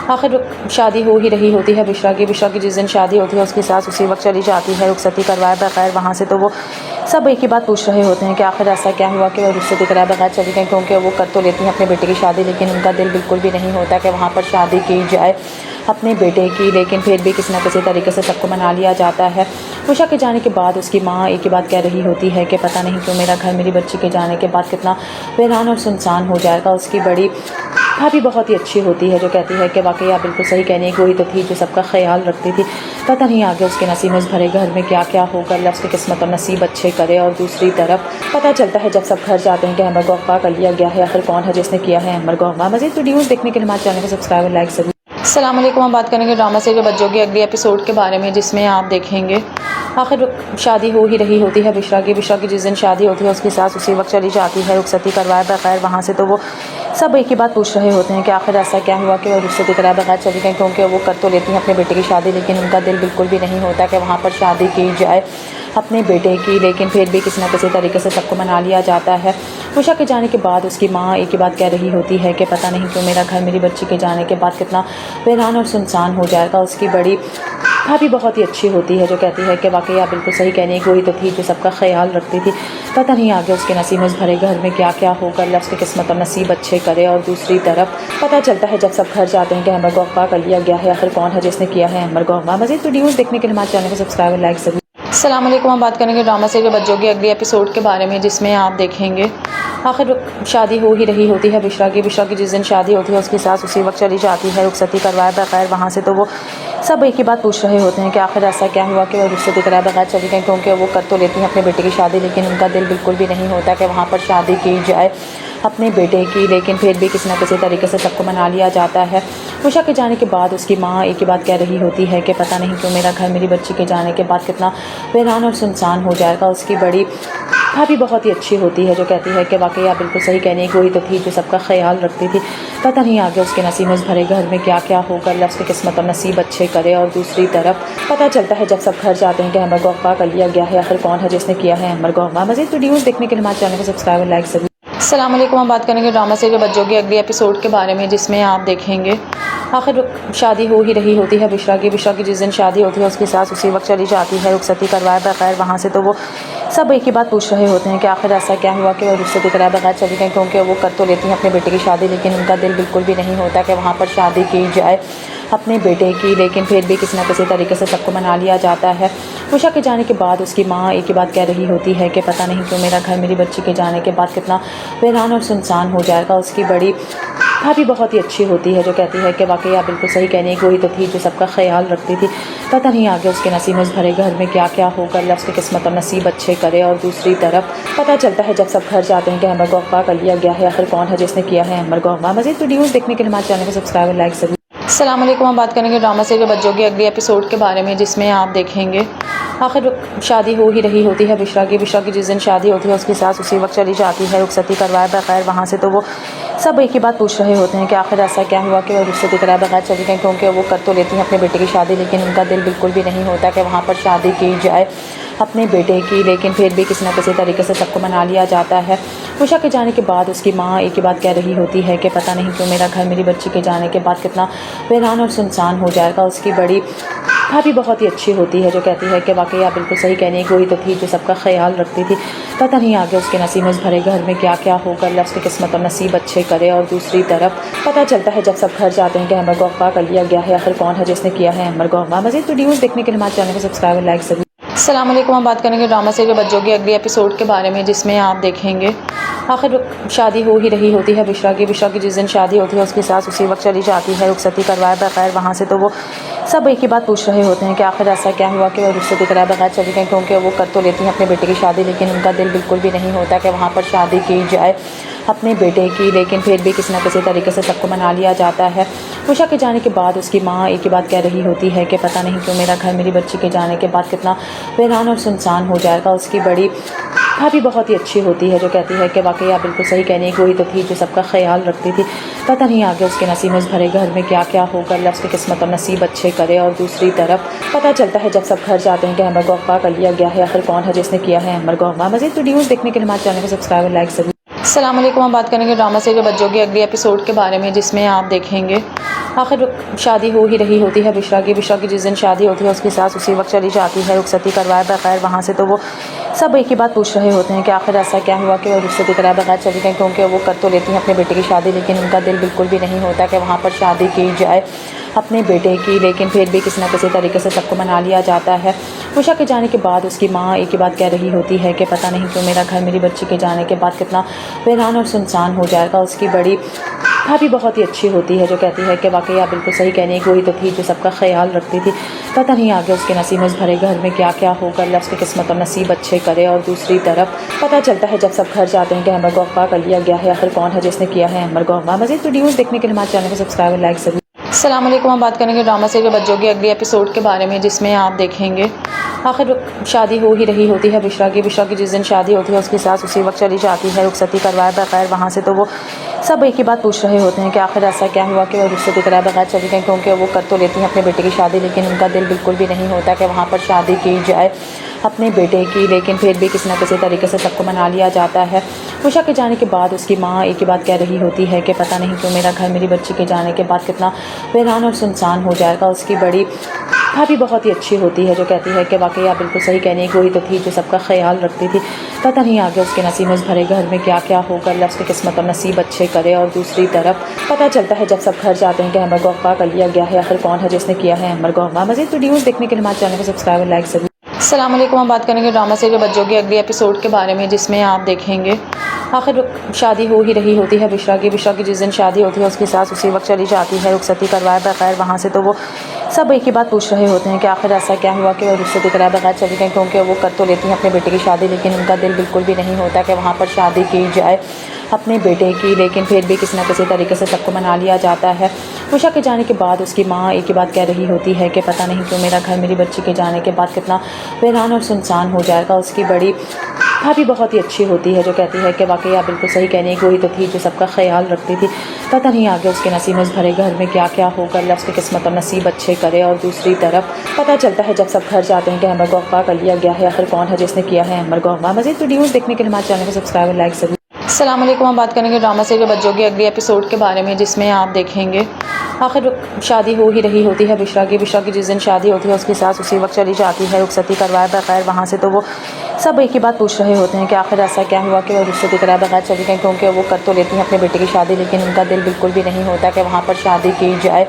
[SPEAKER 6] आखिर शादी हो ही रही होती है बिश्रा की जिस दिन शादी होती है उसकी सास उसी वक्त चली जाती है रुखसती करवाए बगैर वहाँ से। तो वो सब एक ही बात पूछ रहे होते हैं कि आखिर ऐसा क्या हुआ कि वो रुखसती कराए बगैर चली गई, क्योंकि वो कर तो लेती हैं अपने बेटे की शादी, लेकिन उनका दिल बिल्कुल भी नहीं होता कि वहाँ पर शादी की जाए अपने बेटे की। लेकिन फिर भी किसी न किसी तरीके से सबको मना लिया जाता है। उषा के जाने के बाद उसकी माँ एक ही बात कह रही होती है कि पता नहीं क्यों मेरा घर मेरी बच्ची के जाने के बाद कितना वीरान और सुनसान हो जाएगा। उसकी बड़ी भाभी बहुत ही अच्छी होती है जो कहती है कि वाकई आप बिल्कुल सही कहने की, वही तो थी जो सबका ख्याल रखती थी। पता नहीं आगे उसके नसीब में उस भरे घर में क्या क्या होगा, अल्लाह उसकी किस्मत और नसीब अच्छे करे। और दूसरी तरफ पता चलता है जब सब घर जाते हैं कि अमर को अगवा कर लिया गया है। आखिर कौन है जिसने किया है अमर को अगवा। मज़ीद वीडियोज़ देखने के लिए हमारे चैनल को सब्सक्राइब और लाइक ज़रूर। अस्सलाम वालेकुम। हम बात करेंगे ड्रामा सीरियल बच्चों के अगले एपिसोड के बारे में, जिसमें आप देखेंगे आखिर शादी हो ही रही होती है बिश्रा की जिस दिन शादी होती है उसकी सास उसी वक्त चली जाती है रुखसती करवाए बगैर वहाँ से। तो वो सब एक ही बात पूछ रहे होते हैं कि आखिर ऐसा क्या हुआ कि वो रुखसती कराए बगैर चली गई, क्योंकि वो कर तो लेती हैं अपने बेटे की शादी, लेकिन उनका दिल बिल्कुल भी नहीं होता कि वहाँ पर शादी की जाए अपने बेटे की। लेकिन फिर भी किसी न किसी तरीके से सबको मना लिया जाता है। उषा के जाने के बाद उसकी माँ एक ही बात कह रही होती है कि पता नहीं क्यों मेरा घर मेरी बच्ची के जाने के बाद कितना वीरान और सुनसान हो जाएगा। उसकी बड़ी भाभी बहुत ही अच्छी होती है जो कहती है कि वाकई आप बिल्कुल सही कहने की, वही तो थी जो सबका ख्याल रखती थी। पता नहीं आगे उसके नसीब में उस भरे घर में क्या क्या होगा, अल्लाह उसकी किस्मत और नसीब अच्छे करे। और दूसरी तरफ पता चलता है जब सब घर जाते हैं कि अमर को अगवा कर लिया गया है। आखिर कौन है जिसने किया है अमर को अगवा। मज़ीद वीडियोज़ देखने के लिए हमारे चैनल को सब्सक्राइब और लाइक ज़रूर। अस्सलाम वालेकुम। हम बात करेंगे ड्रामा सीरियल बच्चों के अगले एपिसोड के बारे में, जिसमें आप देखेंगे आखिर शादी हो ही रही होती है बिश्रा की जिस दिन शादी होती है उसकी सास उसी वक्त चली जाती है रुखसती करवाए बगैर वहाँ से। तो वो सब एक ही बात पूछ रहे होते हैं कि आखिर ऐसा क्या हुआ कि वो रुखसती कराए बगैर चली गई, क्योंकि वो कर तो लेती हैं अपने बेटे की शादी, लेकिन उनका दिल बिल्कुल भी नहीं होता कि वहाँ पर शादी की जाए अपने बेटे की। लेकिन फिर भी किसी न किसी तरीके से सबको मना लिया जाता है। उषा के जाने के बाद उसकी माँ एक ही बात कह रही होती है कि पता नहीं क्यों मेरा घर मेरी बच्ची के जाने के बाद कितना वीरान और सुनसान हो जाएगा। उसकी बड़ी भाभी बहुत ही अच्छी होती है जो कहती है कि वाकई आप बिल्कुल सही कहने की, वही तो थी जो सबका ख्याल रखती थी। पता नहीं आगे उसके नसीब में उस भरे घर में क्या क्या होगा, अल्लाह उसकी किस्मत और नसीब अच्छे करे। और दूसरी तरफ पता चलता है जब सब घर जाते हैं कि अमर को अगवा कर लिया गया है। आखिर कौन है जिसने किया है अमर को अगवा। मज़ीद वीडियोज़ देखने के लिए हमारे चैनल को सब्सक्राइब और लाइक ज़रूर। अस्सलाम वालेकुम। हम बात करेंगे ड्रामा सीरियल बच्चों के अगले एपिसोड के बारे में, जिसमें आप देखेंगे आखिर शादी हो ही रही होती है बिश्रा की जिस दिन शादी होती है उसकी सास उसी वक्त चली जाती है रुखसती करवाए बगैर वहाँ से। तो वो सब एक ही बात पूछ रहे होते हैं कि आखिर ऐसा क्या हुआ कि वो रुखसती कराए बगैर चली गई, क्योंकि वो कर तो लेती हैं अपने बेटे की शादी, लेकिन उनका दिल बिल्कुल भी नहीं होता कि वहाँ पर शादी की जाए अपने बेटे की। लेकिन फिर भी किसी न किसी तरीके से सबको मना लिया जाता है। उषा के जाने के बाद उसकी माँ एक ही बात कह रही होती है कि पता नहीं क्यों मेरा घर मेरी बच्ची के जाने के बाद कितना वीरान और सुनसान हो जाएगा। उसकी बड़ी भाभी बहुत ही अच्छी होती है जो कहती है कि वाकई आप बिल्कुल सही कहने की, वही तो थी जो सबका ख्याल रखती थी। पता नहीं आगे उसके नसीब में उस भरे घर में क्या क्या होगा, अल्लाह उसकी किस्मत और नसीब अच्छे करे। और दूसरी तरफ पता चलता है जब सब घर जाते हैं कि अमर को अगवा कर लिया गया है। आखिर कौन है जिसने किया है अमर को अगवा। मज़ीद वीडियोज़ देखने के लिए हमारे चैनल को सब्सक्राइब और लाइक ज़रूर। अस्सलाम वालेकुम। हम बात करेंगे ड्रामा सीरियल बच्चों के अगले एपिसोड के बारे में, जिसमें आप देखेंगे आखिर शादी हो ही रही होती है बिश्रा की जिस दिन शादी होती है उसकी सास उसी वक्त चली जाती है रुखसती करवाए बगैर वहाँ से। तो वो सब एक ही बात पूछ रहे होते हैं कि आखिर ऐसा क्या हुआ कि वो रुखसत कराए बगैर चली गई, क्योंकि वो कर तो लेती हैं अपने बेटे की शादी, लेकिन उनका दिल बिल्कुल भी नहीं होता कि वहाँ पर शादी की जाए अपने बेटे की। लेकिन फिर भी किसी न किसी तरीके से सबको मना लिया जाता है। उषा के जाने के बाद उसकी माँ एक ही बात कह रही होती है कि पता नहीं क्यों मेरा घर मेरी बच्ची के जाने के बाद कितना वीरान और सुनसान हो जाएगा। उसकी बड़ी भाभी बहुत ही अच्छी होती है जो कहती है कि वाकई आप बिल्कुल सही कहने की, वही तो थी जो सबका ख्याल रखती थी। पता नहीं आगे उसके नसीब में इस भरे घर में क्या क्या होगा, अल्लाह उसकी किस्मत और नसीब अच्छे करे। और दूसरी तरफ पता चलता है जब सब घर जाते हैं कि अमर को अगवा कर लिया गया है। आखिर कौन है जिसने किया है अमर को अगवा। मज़ीद वीडियोज़ देखने के लिए हमारे चैनल को सब्सक्राइब और लाइक जरूर। अस्सलाम वालेकुम। हम बात करेंगे ड्रामा से जो बच्चों के अगले एपिसोड के बारे में, जिसमें आप देखेंगे आखिर शादी हो ही रही होती है बिश्रा की जिस दिन शादी होती है उसकी सास उसी वक्त चली जाती है रुखसती करवाए बगैर वहाँ से। तो वो सब एक ही बात पूछ रहे होते हैं कि आखिर ऐसा क्या हुआ कि वो रुखसती कराए बगैर चली गई, क्योंकि वो कर तो लेती हैं अपने बेटे की शादी, लेकिन उनका दिल बिल्कुल भी नहीं होता कि वहाँ पर शादी की जाए अपने बेटे की। लेकिन फिर भी किसी न किसी तरीके से सबको मना लिया जाता है। उषा के जाने के बाद उसकी माँ एक ही बात कह रही होती है कि पता नहीं क्यों मेरा घर मेरी बच्ची के जाने के बाद कितना वीरान और सुनसान हो जाएगा। उसकी बड़ी भाभी बहुत ही अच्छी होती है जो कहती है कि वाकई आप बिल्कुल सही कहने की, वही तो थी जो सबका ख्याल रखती थी। पता नहीं आगे उसके नसीब में इस भरे घर में क्या क्या होगा, अल्लाह उसकी किस्मत और नसीब अच्छे करे। और दूसरी तरफ पता चलता है जब सब घर जाते हैं कि अमर को अगवा कर लिया गया है। आखिर कौन है जिसने किया है अमर को अगवा। मज़ीद वीडियोज़ देखने के लिए हमारे चैनल को सब्सक्राइब और लाइक जरूर। अस्सलाम वालेकुम। हम बात करेंगे ड्रामा से जो बच्चों के अगले एपिसोड के बारे में, जिसमें आप देखेंगे आखिर शादी हो ही रही होती है बिश्रा की जिस दिन शादी होती है उसकी सास उसी वक्त चली जाती है रुखसती करवाए बगैर वहाँ से। तो वो सब एक ही बात पूछ रहे होते हैं कि आखिर ऐसा क्या हुआ कि वो रुखसती कराए बगैर चली गई, क्योंकि वो कर तो लेती हैं अपने बेटे की शादी, लेकिन उनका दिल बिल्कुल भी नहीं होता कि वहाँ पर शादी की जाए अपने बेटे की। लेकिन फिर भी किसी न किसी तरीके से सबको मना लिया जाता है। उषा के जाने के बाद उसकी माँ एक ही बात कह रही होती है कि पता नहीं क्यों मेरा घर मेरी बच्ची के जाने के बाद कितना वीरान और सुनसान हो जाएगा। उसकी बड़ी भाभी बहुत ही अच्छी होती है जो कहती है कि वाकई आप बिल्कुल सही कहने की, वही तो थी जो सबका ख्याल रखती थी। पता नहीं आगे उसके नसीब में इस भरे घर में क्या क्या होगा, अल्लाह उसकी किस्मत और नसीब अच्छे करे। और दूसरी तरफ पता चलता है जब सब घर जाते हैं कि अमर को अगवा कर लिया गया है। आखिर कौन है जिसने किया है अमर को अगवा। मज़ीद वीडियोज़ देखने के लिए हमारे चैनल को सब्सक्राइब और लाइक जरूर। अस्सलाम वालेकुम। हम बात करेंगे ड्रामा से जो बच्चों के अगले एपिसोड के बारे में, जिसमें आप देखेंगे आखिर शादी हो ही रही होती है बिश्रा की जिस दिन शादी होती है उसकी सास उसी वक्त चली जाती है रुखसती करवाए बगैर वहाँ से। तो वो सब एक ही बात पूछ रहे होते हैं कि आखिर ऐसा क्या हुआ कि वो रुखसती कराए बगैर चली गई, क्योंकि वो कर तो लेती हैं अपने बेटे की शादी, लेकिन उनका दिल बिल्कुल भी नहीं होता कि वहाँ पर शादी की जाए अपने बेटे की। लेकिन फिर भी किसी न किसी तरीके से सबको मना लिया जाता है। उषा के जाने के बाद उसकी माँ एक ही बात कह रही होती है कि पता नहीं क्यों मेरा घर मेरी बच्ची के जाने के बाद कितना वीरान और सुनसान हो जाएगा। उसकी बड़ी भाभी बहुत ही अच्छी होती है जो कहती है कि वाकई आप बिल्कुल सही कहने की, वही तो थी जो सबका ख्याल रखती थी। पता नहीं आगे उसके नसीब में इस भरे घर में क्या क्या होगा, अल्लाह उसकी किस्मत और नसीब अच्छे करे। और दूसरी तरफ पता चलता है जब सब घर जाते हैं कि अमर को अगवा कर लिया गया है। आखिर कौन है जिसने किया है अमर को अगवा। मज़ीद वीडियोज़ देखने के लिए हमारे चैनल को सब्सक्राइब और लाइक जरूर। अस्सलाम वालेकुम। हम बात करेंगे ड्रामा से जो बच्चों के अगले एपिसोड के बारे में, जिसमें आप देखेंगे आखिर शादी हो ही रही होती है बिश्रा की जिस दिन शादी होती है उसकी सास उसी वक्त चली जाती है रुखसती करवाए बगैर वहाँ से। तो वो सब एक ही बात पूछ रहे होते हैं कि आखिर ऐसा क्या हुआ कि वो रुखसती कराए बगैर चली गई, क्योंकि वो कर तो लेती हैं अपने बेटे की शादी, लेकिन उनका दिल बिल्कुल भी नहीं होता कि वहाँ पर शादी की जाए अपने बेटे की। लेकिन फिर भी किसी न किसी तरीके से सबको मना लिया जाता है। उषा के जाने के बाद उसकी माँ एक ही बात कह रही होती है कि पता नहीं क्यों मेरा घर मेरी बच्ची के जाने के बाद कितना वीरान और सुनसान हो जाएगा। उसकी बड़ी भाभी बहुत ही अच्छी होती है जो कहती है कि वाकई आप बिल्कुल सही कहने की, वही तो थी जो सबका ख्याल रखती थी। पता नहीं आगे उसके नसीब में इस भरे घर में क्या क्या होगा, अल्लाह उसकी किस्मत और नसीब अच्छे करे। और दूसरी तरफ पता चलता है जब सब घर जाते हैं कि अमर को अगवा कर लिया गया है। आखिर कौन है जिसने किया है अमर को अगवा। मज़ीद वीडियोज़ देखने के लिए हमारे चैनल को सब्सक्राइब और लाइक जरूर। अस्सलाम वालेकुम। हम बात करेंगे ड्रामा से जो बच्चों के अगले एपिसोड के बारे में, जिसमें आप देखेंगे आखिर शादी हो ही रही होती है बिश्रा की जिस दिन शादी होती है उसकी सास उसी वक्त चली जाती है रुखसती करवाए बगैर वहाँ से। तो वो सब एक ही बात पूछ रहे होते हैं कि आखिर ऐसा क्या हुआ कि वो रुखसती कराए बगैर चली गई, क्योंकि वो कर तो लेती हैं अपने बेटे की शादी, लेकिन उनका दिल बिल्कुल भी नहीं होता कि वहाँ पर शादी की जाए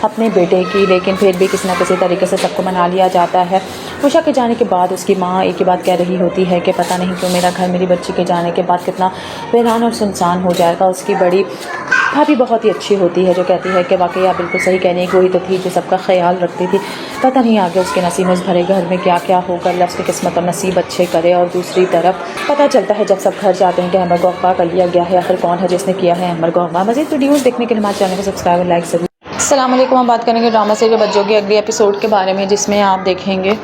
[SPEAKER 6] अपने बेटे की। लेकिन फिर भी किसी न किसी तरीके से सबको मना लिया जाता है। उषा के जाने के बाद उसकी माँ एक ही बात कह रही होती है कि पता नहीं क्यों मेरा घर मेरी बच्ची के जाने के बाद कितना वीरान और सुनसान हो जाएगा। उसकी बड़ी भाभी बहुत ही अच्छी होती है जो कहती है कि वाकई आप बिल्कुल सही कहने की, वही तो थी जो सबका ख्याल रखती थी। पता नहीं आगे उसके नसीब में इस भरे घर में क्या क्या होगा, अल्लाह उसकी किस्मत और नसीब अच्छे करे। और दूसरी तरफ पता चलता है जब सब घर जाते हैं कि अमर को अगवा कर लिया गया है। आखिर कौन है जिसने किया है अमर को अगवा। मज़ीद वीडियोज़ देखने के लिए हमारे चैनल को सब्सक्राइब और लाइक जरूर। अस्सलाम वालेकुम। हम बात करेंगे ड्रामा से जो बच्चों के अगले एपिसोड के बारे में, जिसमें आप देखेंगे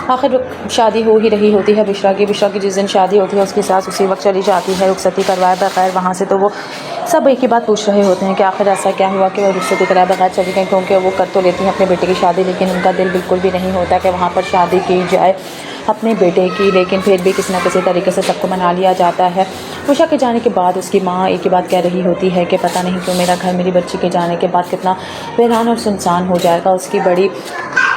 [SPEAKER 6] आखिर शादी हो ही रही होती है बिशरा की जिस दिन शादी होती है उसकी सास उसी वक्त चली जाती है रुखसती करवाए बगैर वहाँ से। तो वो सब एक ही बात पूछ रहे होते हैं कि आखिर ऐसा क्या हुआ कि वो रुखसती कराए बगैर चली गई, क्योंकि वो कर तो लेती हैं अपने बेटे की शादी, लेकिन उनका दिल बिल्कुल भी नहीं होता कि वहाँ पर शादी की जाए अपने बेटे की। लेकिन फिर भी किसी न किसी तरीके से सबको मना लिया जाता है। उषा के जाने के बाद उसकी माँ एक ही बात कह रही होती है कि पता नहीं क्यों मेरा घर मेरी बच्ची के जाने के बाद कितना वीरान और सुनसान हो जाएगा। उसकी बड़ी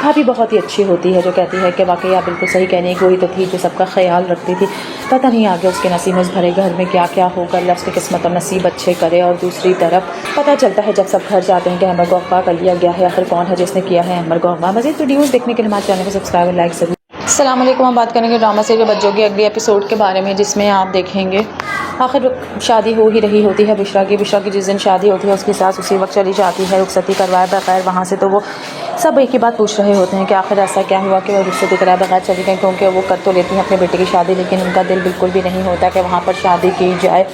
[SPEAKER 6] भाभी बहुत ही अच्छी होती है जो कहती है कि वाकई आप बिल्कुल सही कहने की, वही तो थी जो सबका ख्याल रखती थी। पता नहीं आगे उसके नसीब में उस भरे घर में क्या क्या होगा, अल्लाह उसकी किस्मत और नसीब अच्छे करे। और दूसरी तरफ पता चलता है जब सब घर जाते हैं कि अमर को अगवा कर लिया गया है। आखिर कौन है जिसने किया है अमर को अगवा। मज़ीद वीडियोज़ देखने के लिए हमारे चैनल को सब्सक्राइब और लाइक जरूर। अस्सलाम वालेकुम। हम बात करेंगे ड्रामा सीरियल बच्चों के अगले एपिसोड के बारे में, जिसमें आप देखेंगे आखिर शादी हो ही रही होती है बिशरा की जिस दिन शादी होती है उसकी सास उसी वक्त चली जाती है रुखसती करवाए बगैर वहाँ से। तो वो सब एक ही बात पूछ रहे होते हैं कि आखिर ऐसा क्या हुआ कि वो रुखसती कराए बगैर चली गई, क्योंकि वो कर तो लेती हैं अपने बेटे की शादी, लेकिन उनका दिल बिल्कुल भी नहीं होता कि वहाँ पर शादी की जाए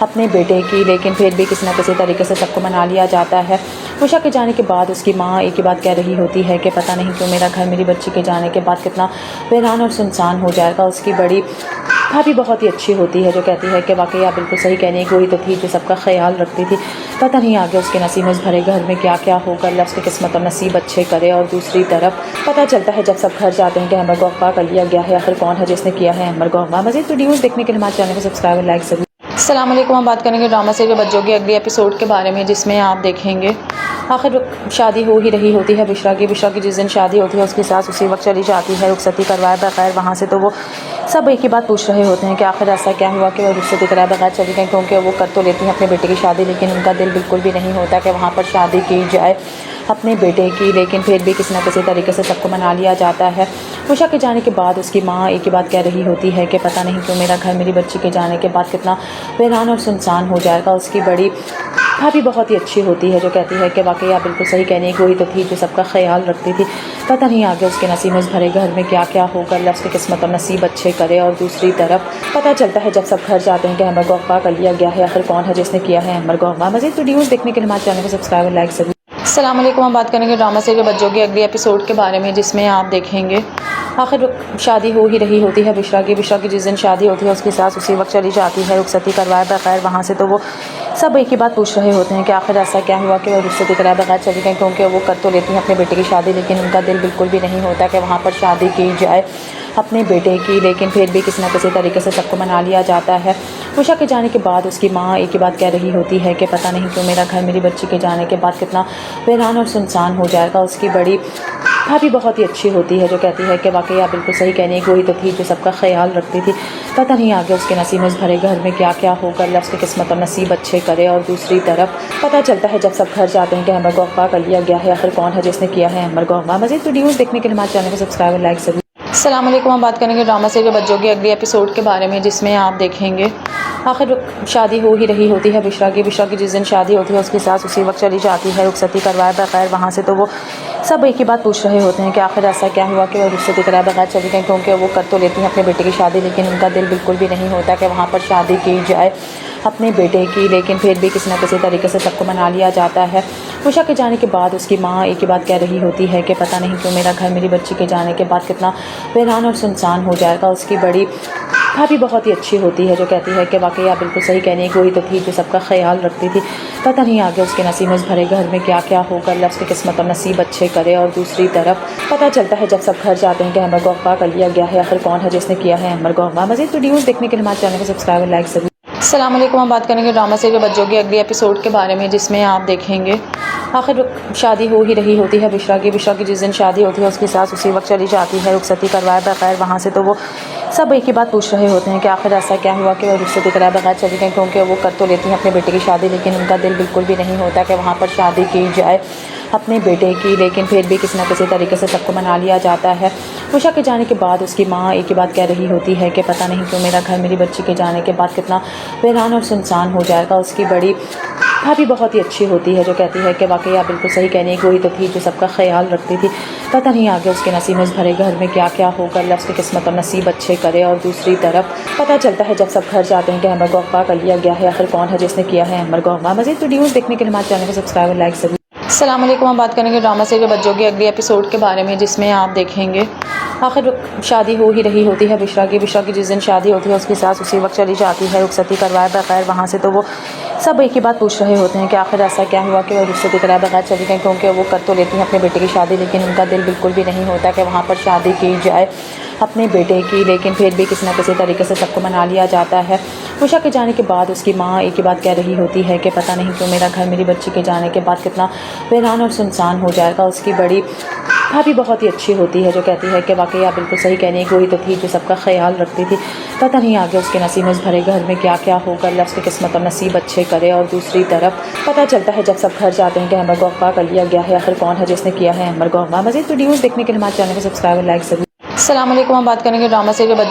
[SPEAKER 6] अपने बेटे की। लेकिन फिर भी किसी न किसी तरीके से सबको मना लिया जाता है। उषा के जाने के बाद उसकी माँ एक ही बात कह रही होती है कि पता नहीं क्यों मेरा घर मेरी बच्ची के जाने के बाद कितना वीरान और सुनसान हो जाएगा। उसकी बड़ी भाभी बहुत ही अच्छी होती है जो कहती है कि वाकई आप बिल्कुल सही कहने की, वही तो थी जो सबका ख्याल रखती थी। पता नहीं आगे उसके नसीब में उस भरे घर में क्या क्या होगा, अल्लाह उसकी किस्मत और नसीब अच्छे करे। और दूसरी तरफ पता चलता है जब सब घर जाते हैं कि अमर को अगवा कर लिया गया है। आखिर कौन है जिसने किया है अमर को अगवा। मज़ीद वीडियोज़ देखने के लिए हमारे चैनल को सब्सक्राइब और लाइक जरूर। अस्सलाम वालेकुम। हम बात करेंगे ड्रामा सीरियल बच्चों के अगले एपिसोड के बारे में, जिसमें आप देखेंगे आखिर शादी हो ही रही होती है बिशरा की जिस दिन शादी होती है उसकी सास उसी वक्त चली जाती है रुखसती करवाए बगैर वहाँ से। तो वो सब एक ही बात पूछ रहे होते हैं कि आखिर ऐसा क्या हुआ कि वो रुखसती कराए बगैर चली गई, क्योंकि वो कर तो लेती हैं अपने बेटे की शादी, लेकिन उनका दिल बिल्कुल भी नहीं होता कि वहाँ पर शादी की जाए अपने बेटे की। लेकिन फिर भी किसी न किसी तरीके से सबको मना लिया जाता है। उषा के जाने के बाद उसकी माँ एक ही बात कह रही होती है कि पता नहीं क्यों मेरा घर मेरी बच्ची के जाने के बाद कितना वीरान और सुनसान हो जाएगा। उसकी बड़ी भाभी बहुत ही अच्छी होती है जो कहती है कि वाकई आप बिल्कुल सही कहने की, वही तो थी जो सबका ख्याल रखती थी। पता नहीं आगे उसके नसीब में उस भरे घर में क्या क्या होगा, अल्लाह उसकी किस्मत और नसीब अच्छे करे। और दूसरी तरफ पता चलता है जब सब घर जाते हैं कि अमर को अगवा कर लिया गया है। आखिर कौन है जिसने किया है अमर को अगवा। मज़ीद वीडियोज़ देखने के लिए हमारे चैनल को सब्सक्राइब और लाइक जरूर। अस्सलाम वालेकुम। हम बात करेंगे ड्रामा सीरियल बच्चों के अगले एपिसोड के बारे में, जिसमें आप देखेंगे आखिर शादी हो ही रही होती है बिशरा की जिस दिन शादी होती है उसकी सास उसी वक्त चली जाती है रुखसती करवाए बगैर वहाँ से। तो वो सब एक ही बात पूछ रहे होते हैं कि आखिर ऐसा क्या हुआ कि वो रुखसती कराए बगैर चली गई, क्योंकि वो कर तो लेती हैं अपने बेटे की शादी, लेकिन उनका दिल बिल्कुल भी नहीं होता कि वहाँ पर शादी की जाए अपने बेटे की। लेकिन फिर भी किसी न किसी तरीके से सबको मना लिया जाता है। उषा के जाने के बाद उसकी माँ एक ही बात कह रही होती है कि पता नहीं क्यों मेरा घर मेरी बच्ची के जाने के बाद कितना वीरान और सुनसान हो जाएगा। उसकी बड़ी भाभी बहुत ही अच्छी होती है जो कहती है कि वाकई आप बिल्कुल सही कहने की, वही तो थी जो सबका ख्याल रखती थी। पता नहीं आगे उसके नसीब में उस भरे घर में क्या क्या होगा, अल्लाह उसकी किस्मत और नसीब अच्छे करे। और दूसरी तरफ पता चलता है जब सब घर जाते हैं कि अमर को अगवा कर लिया गया है। आखिर कौन है जिसने किया है अमर को अगवा। मज़ीद वीडियोज़ देखने के लिए हमारे चैनल को सब्सक्राइब और लाइक जरूर। अस्सलाम वालेकुम। हम बात करेंगे ड्रामा सीरियल बच्चों के अगले एपिसोड के बारे में, जिसमें आप देखेंगे आखिर शादी हो ही रही होती है बिशरा की जिस दिन शादी होती है उसकी सास उसी वक्त चली जाती है रुखसती करवाए बगैर वहाँ से। तो वो सब एक ही बात पूछ रहे होते हैं कि आखिर ऐसा क्या हुआ कि वो रुखसती कराए बगैर चली गई, क्योंकि वो कर तो लेती हैं अपने बेटे की शादी, लेकिन उनका दिल बिल्कुल भी नहीं होता कि वहाँ पर शादी की जाए अपने बेटे की। लेकिन फिर भी किसी न किसी तरीके से सबको मना लिया जाता है। उषा के जाने के बाद उसकी माँ एक ही बात कह रही होती है कि पता नहीं क्यों मेरा घर मेरी बच्ची के जाने के बाद कितना वीरान और सुनसान हो जाएगा। उसकी बड़ी भाभी बहुत ही अच्छी होती है जो कहती है कि वाकई आप बिल्कुल सही कहने की, वही तो थी जो सबका ख्याल रखती थी। पता नहीं आगे उसके नसीब में उस भरे घर में क्या क्या होगा, अल्लाह उसकी किस्मत और नसीब अच्छे करे। और दूसरी तरफ पता चलता है जब सब घर जाते हैं कि अमर को अगवा कर लिया गया है। आखिर कौन है जिसने किया है अमर को अगवा। मज़ीद वीडियोज़ देखने के लिए हमारे चैनल को सब्सक्राइब और लाइक जरूर। अस्सलाम वालेकुम। हम बात करेंगे ड्रामा सीरियल बच्चों के अगले एपिसोड के बारे में, जिसमें आप देखेंगे आखिर शादी हो ही रही होती है बिशरा की जिस दिन शादी होती है उसकी सास उसी वक्त चली जाती है रुखसती करवाए बगैर वहाँ से। तो वो सब एक ही बात पूछ रहे होते हैं कि आखिर ऐसा क्या हुआ कि वो रुखसती कराए बगैर चली गई, क्योंकि वो कर तो लेती हैं अपने बेटे की शादी, लेकिन उनका दिल बिल्कुल भी नहीं होता कि वहाँ पर शादी की जाए अपने बेटे की। लेकिन फिर भी किसी न किसी तरीके से सबको मना लिया जाता है। उषा के जाने के बाद उसकी माँ एक ही बात कह रही होती है कि पता नहीं क्यों मेरा घर मेरी बच्ची के जाने के बाद कितना वीरान और सुनसान हो जाएगा। उसकी बड़ी भाभी बहुत ही अच्छी होती है जो कहती है कि वाकई आप बिल्कुल सही कहने की, वही तो थी जो सबका ख्याल रखती थी। पता नहीं आगे उसके नसीब में उस भरे घर में क्या क्या होगा, अल्लाह उसकी किस्मत और नसीब अच्छे करे। और दूसरी तरफ पता चलता है जब सब घर जाते हैं कि अमर को अगवा कर लिया गया है। आखिर कौन है जिसने किया है अमर को अगवा। मज़ीद वीडियोज़ देखने के लिए हमारे चैनल को सब्सक्राइब और लाइक जरूर। अस्सलाम वालेकुम। हम बात करेंगे ड्रामा सीरियल बच्चों के अगले एपिसोड के बारे में, जिसमें आप देखेंगे आखिर शादी हो ही रही होती है बिश्रा की जिस दिन शादी होती है उसकी सास उसी वक्त चली जाती है रुखसती करवाए बगैर वहाँ से। तो वो सब एक ही बात पूछ रहे होते हैं कि आखिर ऐसा क्या हुआ कि वो रुखसती कराए बगैर चली गई, क्योंकि वो कर तो लेती हैं अपने बेटे की शादी, लेकिन उनका दिल बिल्कुल भी नहीं होता कि वहाँ पर शादी की जाए अपने बेटे की। लेकिन फिर भी किसी न किसी तरीके से सबको मना लिया जाता है। उषा के जाने के बाद उसकी माँ एक ही बात कह रही होती है कि पता नहीं क्यों मेरा घर मेरी बच्ची के जाने के बाद कितना वीरान और सुनसान हो जाएगा। उसकी बड़ी भाभी बहुत ही अच्छी होती है जो कहती है कि वाकई आप बिल्कुल सही कह रही हैं, कोई तो थी जो सबका ख्याल रखती थी, पता नहीं आगे उसके नसीब में उस भरे घर में क्या क्या होगा, अल्लाह उसकी किस्मत और नसीब अच्छे करे। और दूसरी तरफ पता चलता है जब सब घर जाते हैं कि अमर को अगवा कर लिया गया है। आखिर कौन है जिसने किया है अमर को अगवा। मज़ीद वीडियोज़ देखने के लिए हमारे चैनल को सब्सक्राइब और लाइक जरूर। अस्सलाम वालेकुम। हम बात करेंगे ड्रामा सीरियल बच्चों